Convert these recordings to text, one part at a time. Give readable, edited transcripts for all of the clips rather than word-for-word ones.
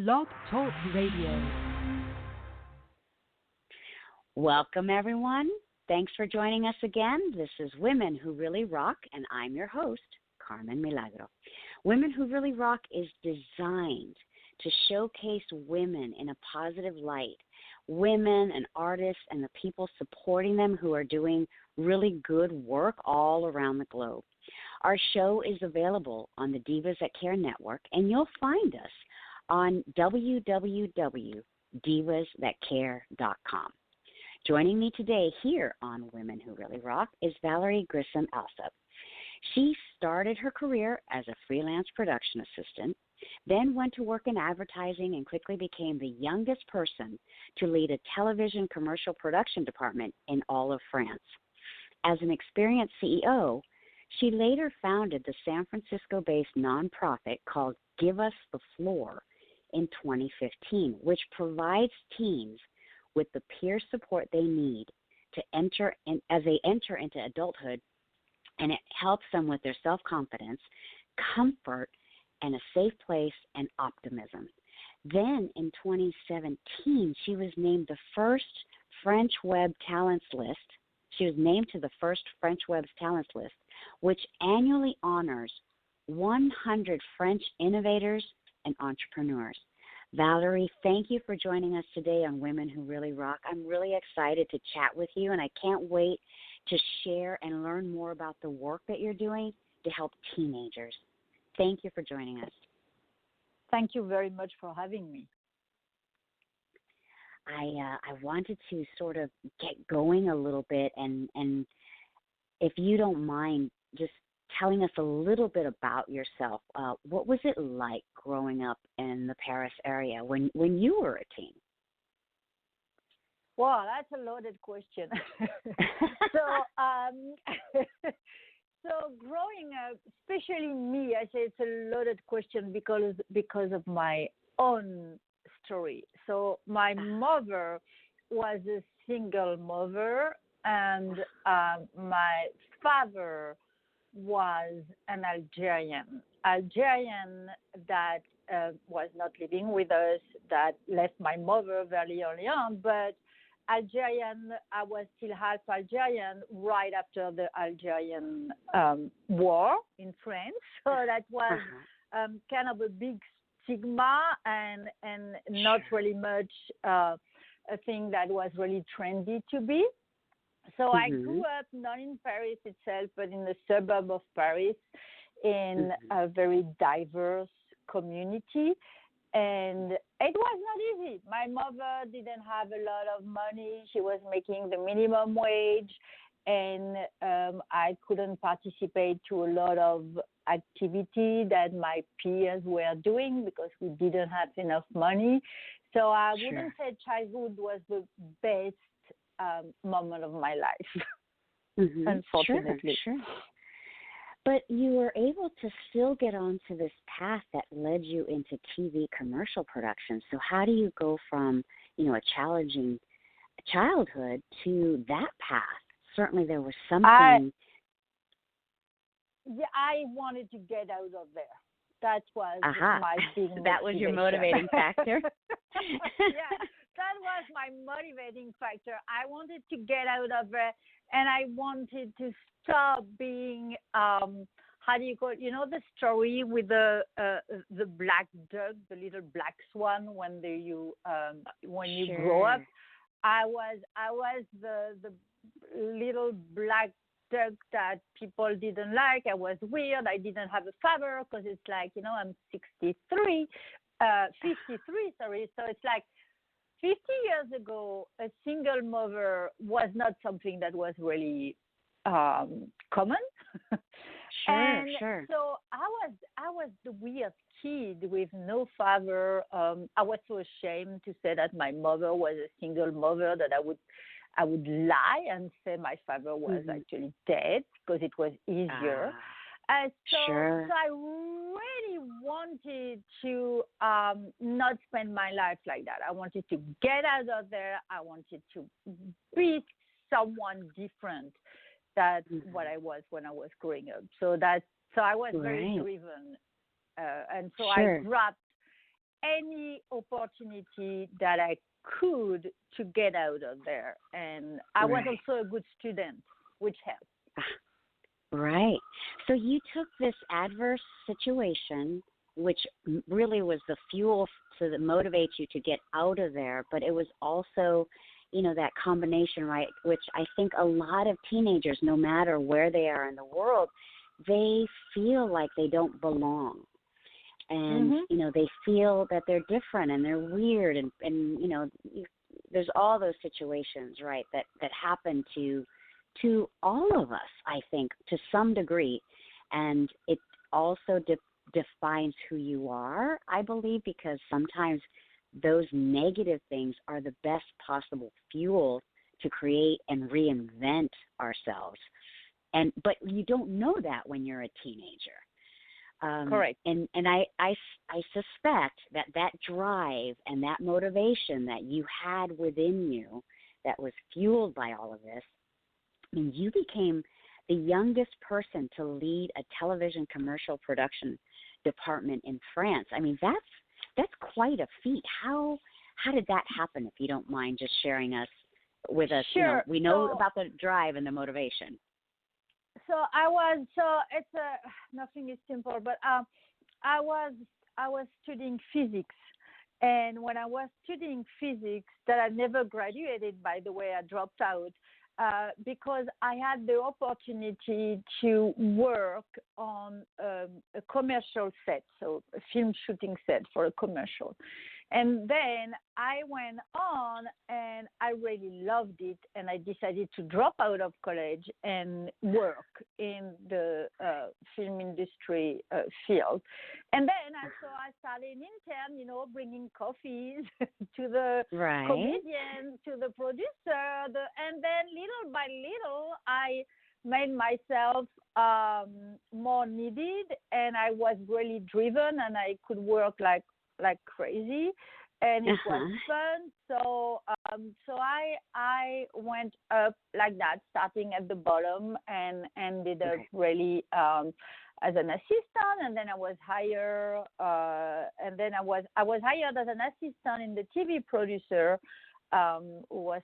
Blog Talk Radio. Welcome, everyone. Thanks for joining us again. This is Women Who Really Rock, and I'm your host, Carmen Milagro. Women Who Really Rock is designed to showcase women in a positive light, women and artists and the people supporting them who are doing really good work all around the globe. Our show is available on the Divas That Care network, and you'll find us on www.divasthatcare.com. Joining me today here on Women Who Really Rock is Valerie Grison-Alsop. She started her career as a freelance production assistant, then went to work in advertising and quickly became the youngest person to lead a television commercial production department in all of France. As an experienced CEO, she later founded the San Francisco-based nonprofit called Give Us the Floor in 2015, which provides teens with the peer support they need to enter in, as they enter into adulthood, and it helps them with their self-confidence, comfort, and a safe place and optimism. Then in 2017, she was named the first French Web Talents List. She was named to the first French Web Talents List, which annually honors 100 French innovators and entrepreneurs. Valerie, thank you for joining us today on Women Who Really Rock. I'm really excited to chat with you, and I can't wait to share and learn more about the work that you're doing to help teenagers. Thank you for joining us. Thank you very much for having me. I wanted to sort of get going a little bit, and if you don't mind, just telling us a little bit about yourself. What was it like growing up in the Paris area when you were a teen? Wow, that's a loaded question. So growing up, especially me, I say it's a loaded question because of my own story. So my mother was a single mother, and my father was an Algerian that was not living with us, that left my mother very early on, but Algerian, I was still half Algerian right after the Algerian war in France. So that was kind of a big stigma and not really much a thing that was really trendy to be. So I grew up not in Paris itself, but in the suburb of Paris in a very diverse community. And it was not easy. My mother didn't have a lot of money. She was making the minimum wage, and I couldn't participate to a lot of activity that my peers were doing because we didn't have enough money. So I wouldn't say childhood was the best moment of my life, unfortunately. Sure. But you were able to still get onto this path that led you into TV commercial production. So how do you go from, a challenging childhood to that path? Certainly there was something. I wanted to get out of there. That was my big motivation. That was your motivating factor? Yeah, that was my motivating factor. I wanted to get out of there, and I wanted to stop being, how do you call it? You know the story with the black duck, the little black swan when you grow up? I was the little black duck that people didn't like. I was weird. I didn't have a father because it's like, I'm 53, sorry. So it's like 50 years ago, a single mother was not something that was really common. Sure. So I was the weird kid with no father. I was so ashamed to say that my mother was a single mother that I would lie and say my father was actually dead because it was easier. So I really wanted to not spend my life like that. I wanted to get out of there. I wanted to be someone different than what I was when I was growing up. So I was very driven. And so I grabbed any opportunity that I could to get out of there. And I was also a good student, which helped. Right. So you took this adverse situation, which really was the fuel to motivate you to get out of there, but it was also, that combination, right, which I think a lot of teenagers, no matter where they are in the world, they feel like they don't belong. And, they feel that they're different and they're weird. And there's all those situations, right, that happen to all of us, I think, to some degree. And it also defines who you are, I believe, because sometimes those negative things are the best possible fuel to create and reinvent ourselves. But you don't know that when you're a teenager. Correct. And I suspect that drive and that motivation that you had within you that was fueled by all of this, I mean, you became the youngest person to lead a television commercial production department in France. I mean, that's quite a feet. How did that happen, if you don't mind just sharing with us? Sure. We know about the drive and the motivation. Nothing is simple, but I was studying physics, and when I was studying physics, that I never graduated, by the way, I dropped out because I had the opportunity to work on a commercial set, so a film shooting set for a commercial. And then I went on and I really loved it, and I decided to drop out of college and work in the film industry field. And then I started an intern, bringing coffees to the comedians, to the producer, and then little by little I made myself more needed, and I was really driven, and I could work like crazy, and it was fun. So I went up like that, starting at the bottom, and ended up really as an assistant, and then I was hired, and then I was hired as an assistant in the TV producer, who was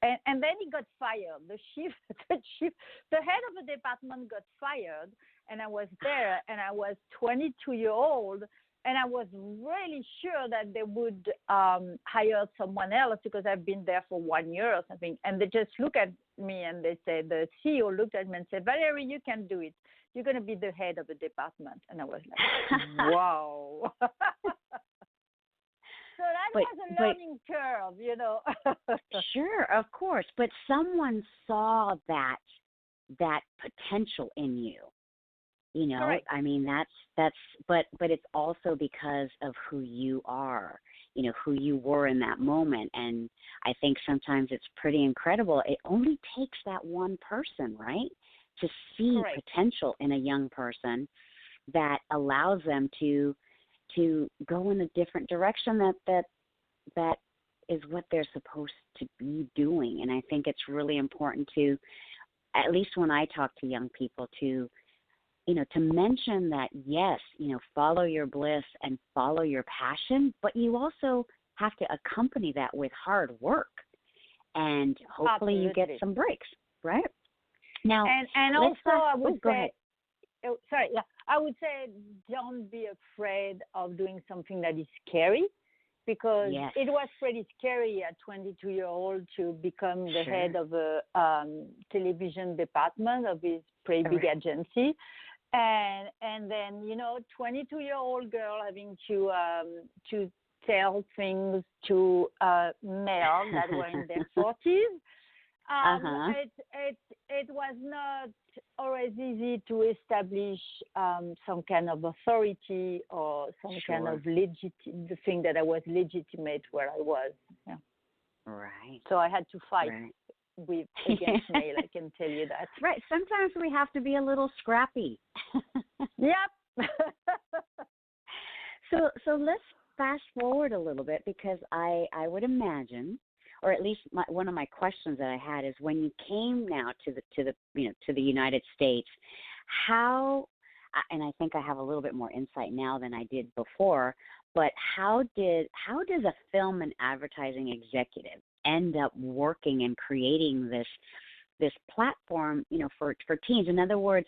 and then he got fired. The head of the department got fired, and I was there, and I was 22-year-old. And I was really sure that they would hire someone else because I've been there for 1 year or something. And they just look at me and they said, the CEO looked at me and said, "Valerie, you can do it. You're going to be the head of the department." And I was like, wow. So that was a learning curve, Sure, of course. But someone saw that potential in you. Correct. I mean, but it's also because of who you are, who you were in that moment. And I think sometimes it's pretty incredible. It only takes that one person, right, to see potential in a young person that allows them to go in a different direction that is what they're supposed to be doing. And I think it's really important to, at least when I talk to young people, to mention that, yes, follow your bliss and follow your passion, but you also have to accompany that with hard work, and hopefully you get some breaks, right? Now, and also I would say, I would say don't be afraid of doing something that is scary, because it was pretty scary at 22-year-old to become the head of a television department of this pretty big agency. And then, 22-year-old girl having to tell things to male that were in their 40s. It was not always easy to establish some kind of authority or some kind of the thing that I was legitimate where I was. Yeah. Right. So I had to fight against male, I can tell you that. Right. Sometimes we have to be a little scrappy. Yep. So let's fast forward a little bit, because I would imagine, or at least one of my questions that I had is, when you came now to the United States, how and I think I have a little bit more insight now than I did before, but how does a film and advertising executive end up working and creating this platform, for teens? In other words,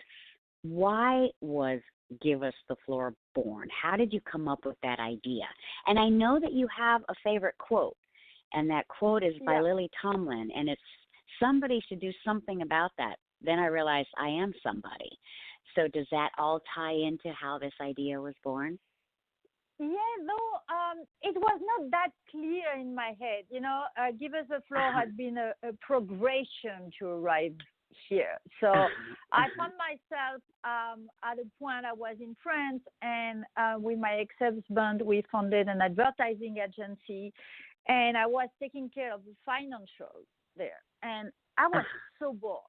why was Give Us the Floor born? How did you come up with that idea? And I know that you have a favorite quote, and that quote is by Lily Tomlin, and it's, somebody should do something about that. Then I realized I am somebody. So does that all tie into how this idea was born? Yeah, no, it was not that clear in my head. Give Us the Floor had been a progression to arrive here. So I found myself at a point, I was in France, and with my ex-husband, we founded an advertising agency, and I was taking care of the financials there. And I was so bored.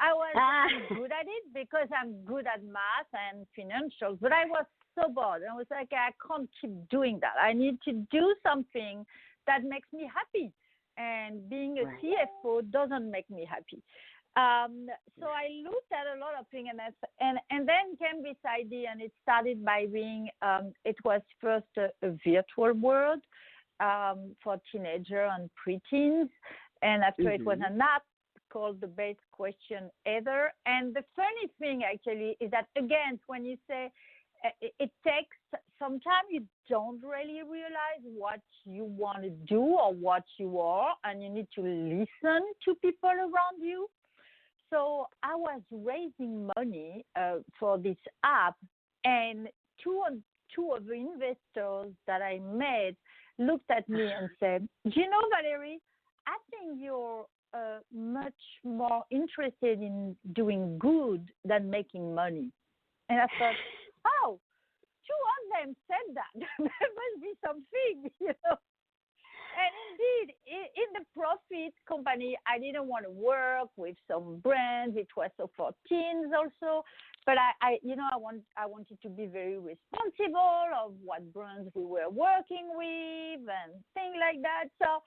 I'm good at it because I'm good at math and financials, but I was so bored. I was like, I can't keep doing that. I need to do something that makes me happy. And being a CFO doesn't make me happy. So I looked at a lot of things, and then came this idea, and it started by being, it was first a virtual world for teenagers and preteens. And after it was an app called The Best Question Ever. And the funny thing actually is that, again, when you say it takes, sometimes you don't really realize what you want to do or what you are, and you need to listen to people around you. So I was raising money for this app, and two of the investors that I met looked at me and said, Valerie, I think you're much more interested in doing good than making money. And I thought, oh, two of them said that. There must be something, And indeed, in the profit company, I didn't want to work with some brands. It was so for teens also. But I wanted to be very responsible of what brands we were working with and things like that. So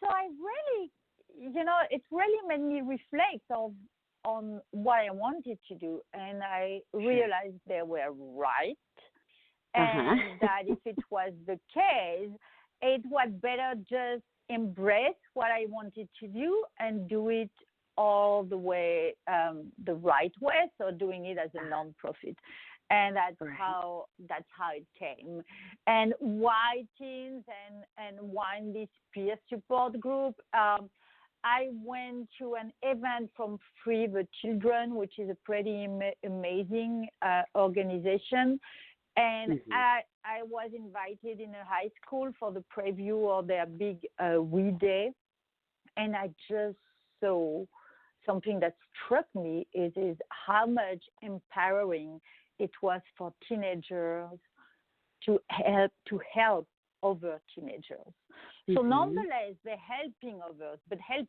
I really, it really made me reflect on what I wanted to do. And I realized they were right. And that if it was the case, it was better just embrace what I wanted to do and do it all the way, the right way. So doing it as a nonprofit. And that's how it came. And why teens and why in this peer support group? I went to an event from Free the Children, which is a pretty amazing organization. And I was invited in a high school for the preview of their big We Day. And I just saw something that struck me is how much empowering it was for teenagers to help other teenagers. So nonetheless, they're helping others, but help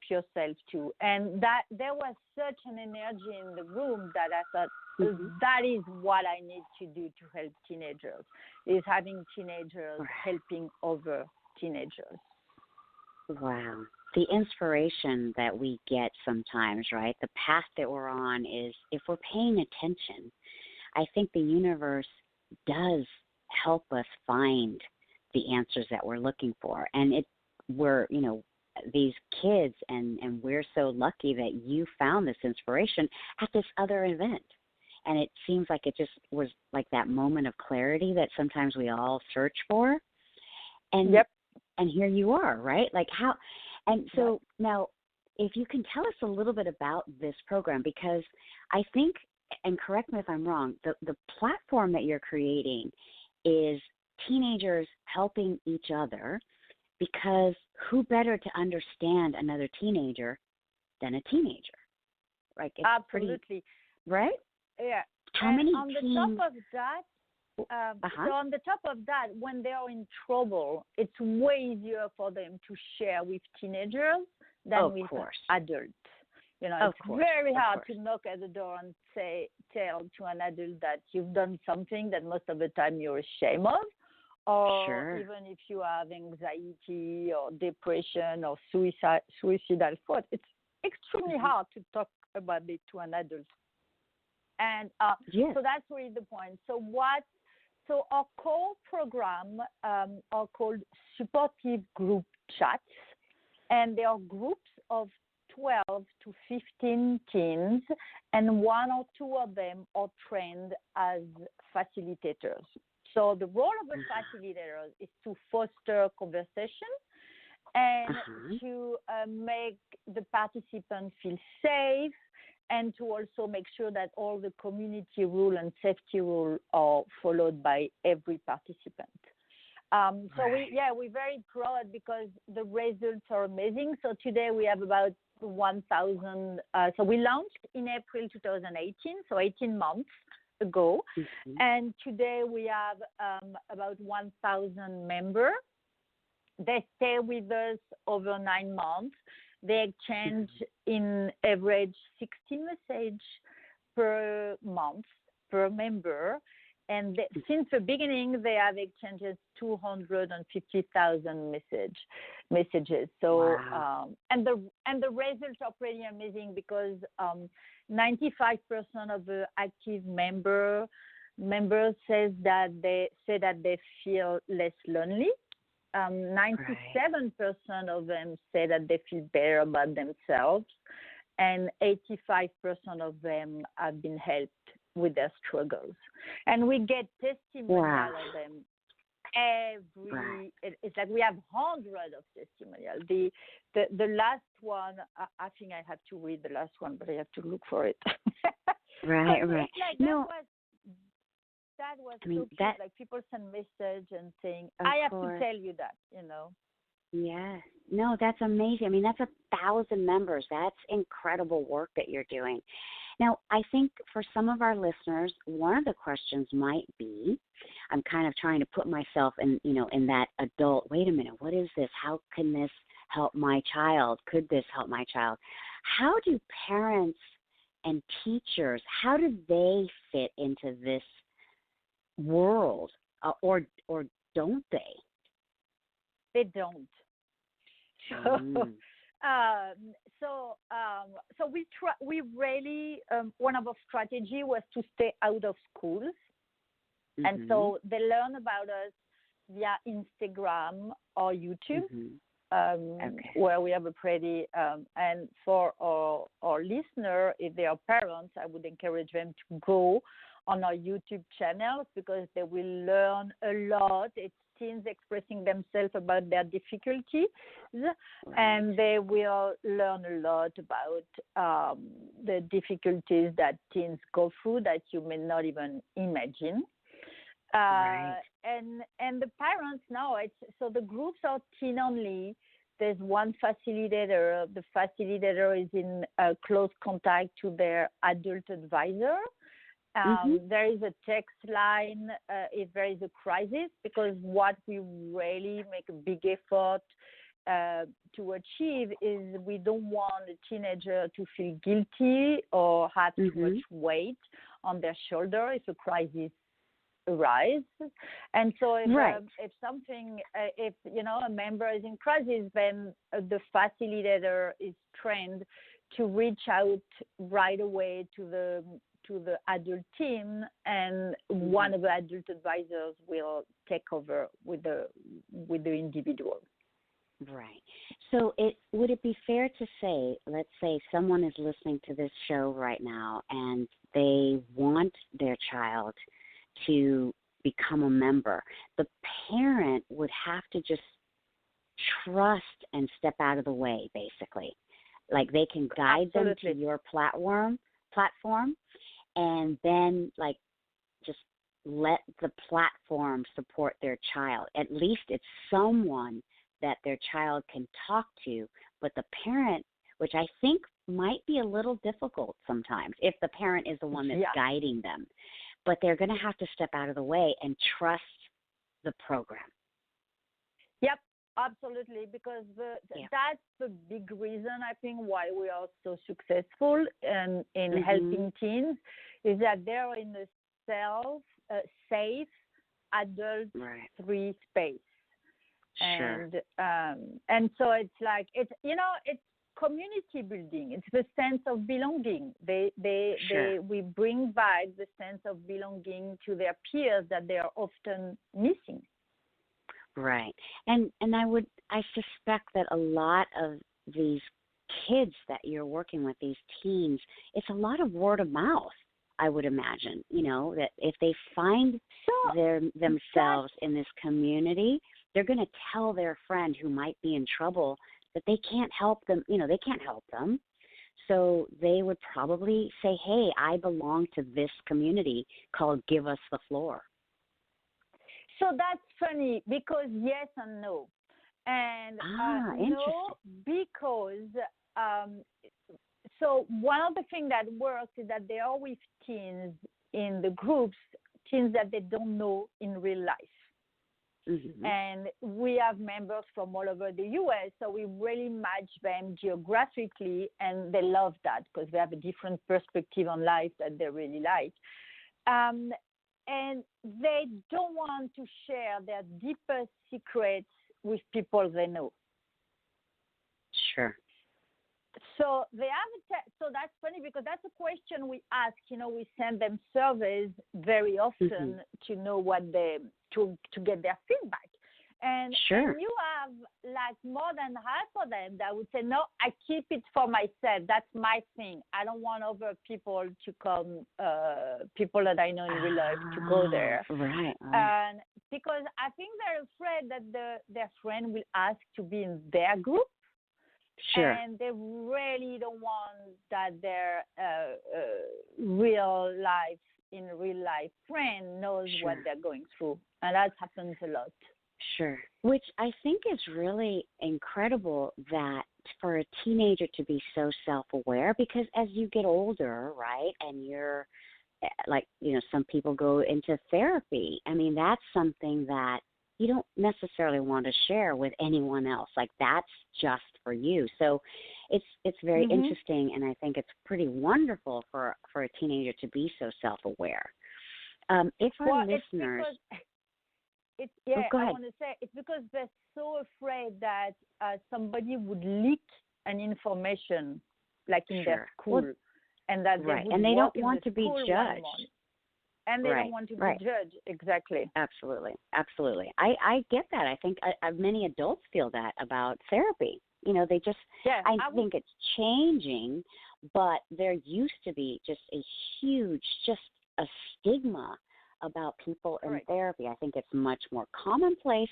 yourself too. And that there was such an energy in the room that I thought, that is what I need to do to help teenagers, is having teenagers helping other teenagers. Wow. The inspiration that we get sometimes, right? The path that we're on is, if we're paying attention, I think the universe does help us find the answers that we're looking for. And we're, these kids, and we're so lucky that you found this inspiration at this other event. And it seems like it just was like that moment of clarity that sometimes we all search for. And and here you are, right? Like how, and so now if you can tell us a little bit about this program, because I think, and correct me if I'm wrong, the platform that you're creating is teenagers helping each other, because who better to understand another teenager than a teenager? Like it's absolutely pretty, right? Yeah. How and many on teens? the top of that, so on the top of that, when they're in trouble, it's way easier for them to share with teenagers than with adults. It's very hard to knock at the door and tell to an adult that you've done something that most of the time you're ashamed of, or even if you have anxiety or depression or suicidal thoughts, it's extremely hard to talk about it to an adult. And Yes. so that's really the point. So our core program are called supportive group chats, and they are groups of 12 to 15 teens, and one or two of them are trained as facilitators. So the role of a facilitator is to foster conversation and to make the participants feel safe, and to also make sure that all the community rule and safety rule are followed by every participant. So we're very proud because the results are amazing. So today we have about 1,000. So we launched in April 2018, so 18 months ago. And today we have about 1,000 members. They stay with us over 9 months. They exchange in average 60 messages per month per member. And since the beginning, they have exchanged 250,000 messages. So, and the results are pretty amazing because 95% of the active members say that they feel less lonely. 97% of them say that they feel better about themselves, and 85% of them have been helped with their struggles. And we get testimonial of them it's like we have hundreds of testimonials. The last one, I think I have to read the last one, but I have to look for it. Right. No. That was so cute. Like people send message and saying, I have to tell you that, Yes. No, that's amazing. I mean, that's 1,000 members. That's incredible work that you're doing. Now, I think for some of our listeners, one of the questions might be, I'm kind of trying to put myself in, in that adult, wait a minute, what is this? How can this help my child? Could this help my child? How do parents and teachers, how do they fit into this world, or don't they? They don't. So we really one of our strategy was to stay out of schools, and so they learn about us via Instagram or YouTube, where we have a pretty and for our listener, if they are parents, I would encourage them to go on our YouTube channels because they will learn a lot. It's teens expressing themselves about their difficulties, and they will learn a lot about the difficulties that teens go through that you may not even imagine. And the parents now, so the groups are teen only. There's one facilitator. The facilitator is in close contact to their adult advisor. There is a text line if there is a crisis, because what we really make a big effort to achieve is we don't want a teenager to feel guilty or have too much weight on their shoulder if a crisis arises. And so if something, if a member is in crisis, then the facilitator is trained to reach out right away to the adult team, and one of the adult advisors will take over with the individual. Right. So would it be fair to say, let's say someone is listening to this show right now and they want their child to become a member, the parent would have to just trust and step out of the way, basically. Like they can guide them to your platform, and then just let the platform support their child. At least it's someone that their child can talk to, but the parent, which I think might be a little difficult sometimes if the parent is the one that's guiding them, but they're going to have to step out of the way and trust the program. Yep. Absolutely, because that's the big reason I think why we are so successful in helping teens is that they're in a safe, adult-free space. And so it's like it's community building. It's the sense of belonging. We bring back the sense of belonging to their peers that they are often missing. Right. And I suspect that a lot of these kids that you're working with, these teens, it's a lot of word of mouth, I would imagine, that if they find themselves in this community, they're going to tell their friend who might be in trouble that they can't help them, they can't help them. So they would probably say, hey, I belong to this community called Give Us the Floor. So that's funny because yes and no. And no, because so one of the things that works is that they are with teens in the groups, teens that they don't know in real life. Mm-hmm. And we have members from all over the U.S., so we really match them geographically, and they love that because they have a different perspective on life that they really like. And they don't want to share their deepest secrets with people they know. Sure. So they have so that's funny because that's a question we ask. We send them surveys very often to know what to get their feedback. And, sure. And you have like more than half of them that would say, no, I keep it for myself. That's my thing. I don't want other people to come, people that I know in real life to go there. Right. And because I think they're afraid that their friend will ask to be in their group. Sure. And they really don't want that their real life friend knows what they're going through. And that happens a lot. Sure. Which I think is really incredible that for a teenager to be so self-aware, because as you get older, right, and you're like, some people go into therapy. I mean, that's something that you don't necessarily want to share with anyone else. Like that's just for you. So it's very interesting, and I think it's pretty wonderful for a teenager to be so self-aware. If our listeners... I want to say it's because they're so afraid that somebody would leak an information like in their school, and that they don't want to be judged. And they don't want to be judged. Exactly. Absolutely. I get that. I think many adults feel that about therapy. They just, I think it's changing, but there used to be just a huge, just a stigma about people in therapy. I think it's much more commonplace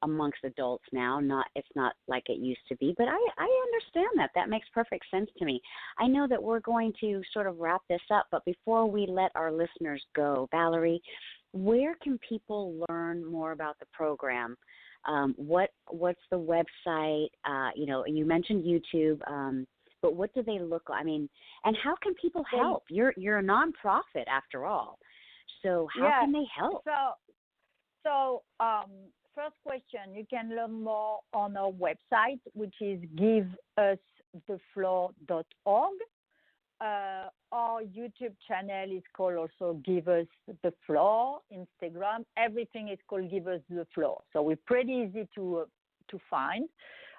amongst adults now. It's not like it used to be, but I understand that. That makes perfect sense to me. I know that we're going to sort of wrap this up, but before we let our listeners go, Valerie, where can people learn more about the program? What's the website? You mentioned YouTube, but what do they look like? I mean, and how can people help? You're a nonprofit after all. So how can they help? So first question, you can learn more on our website, which is giveusthefloor.org. Our YouTube channel is called also Give Us the Floor. Instagram, everything is called Give Us the Floor. So we're pretty easy to find.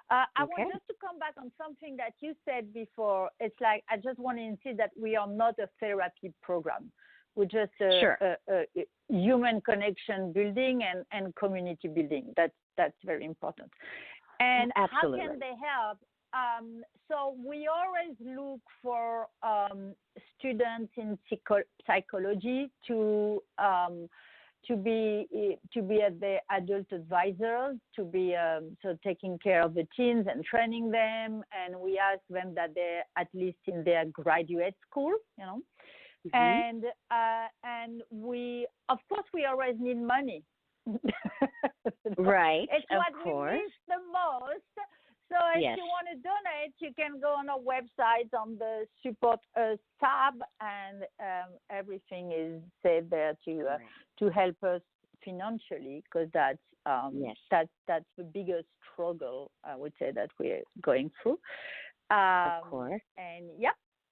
I want just to come back on something that you said before. It's like I just want to insist that we are not a therapy program. We're just a human connection building and community building. That's very important. And absolutely. How can they help? So we always look for students in psychology to be at the adult advisors, to be so taking care of the teens and training them. And we ask them that they're at least in their graduate school, And we, of course, we always need money. Right. It's of what course. we miss the most. So if you want to donate, you can go on our website on the Support Us tab, and everything is said there to help us financially, because that's the biggest struggle, I would say, that we're going through. Of course.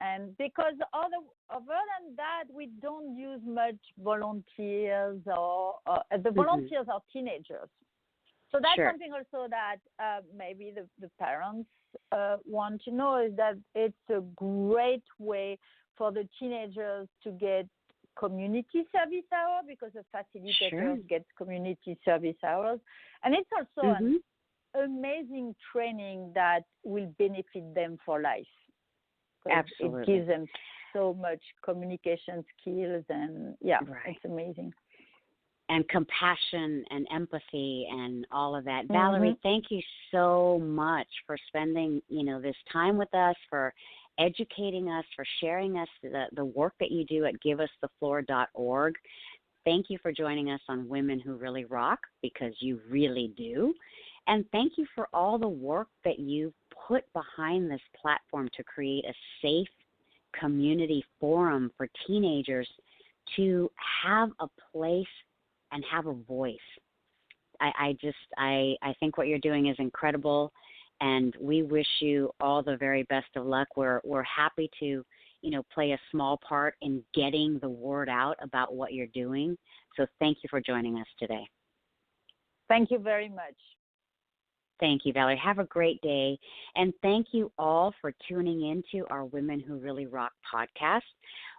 And because other than that, we don't use much volunteers, or the volunteers are teenagers. So that's Sure. something also that maybe the parents want to know, is that it's a great way for the teenagers to get community service hour, because the facilitators Sure. get community service hours. And it's also Mm-hmm. an amazing training that will benefit them for life. 'Cause Absolutely. it gives them so much communication skills, and yeah, Right. it's amazing. And compassion and empathy and all of that. Mm-hmm. Valerie, thank you so much for spending, this time with us, for educating us, for sharing us the work that you do at giveusthefloor.org. Thank you for joining us on Women Who Really Rock, because you really do. And thank you for all the work that you've put behind this platform to create a safe community forum for teenagers to have a place and have a voice. I think what you're doing is incredible, and we wish you all the very best of luck. We're happy to, play a small part in getting the word out about what you're doing. So thank you for joining us today. Thank you very much. Thank you, Valerie. Have a great day. And thank you all for tuning into our Women Who Really Rock podcast.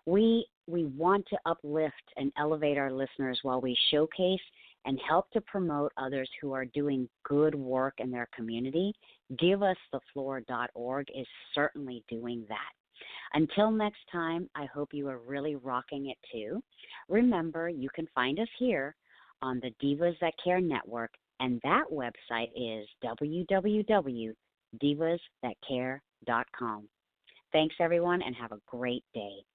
We want to uplift and elevate our listeners while we showcase and help to promote others who are doing good work in their community. GiveUsTheFloor.org is certainly doing that. Until next time, I hope you are really rocking it too. Remember, you can find us here on the Divas That Care Network, and that website is www.divasthatcare.com. Thanks, everyone, and have a great day.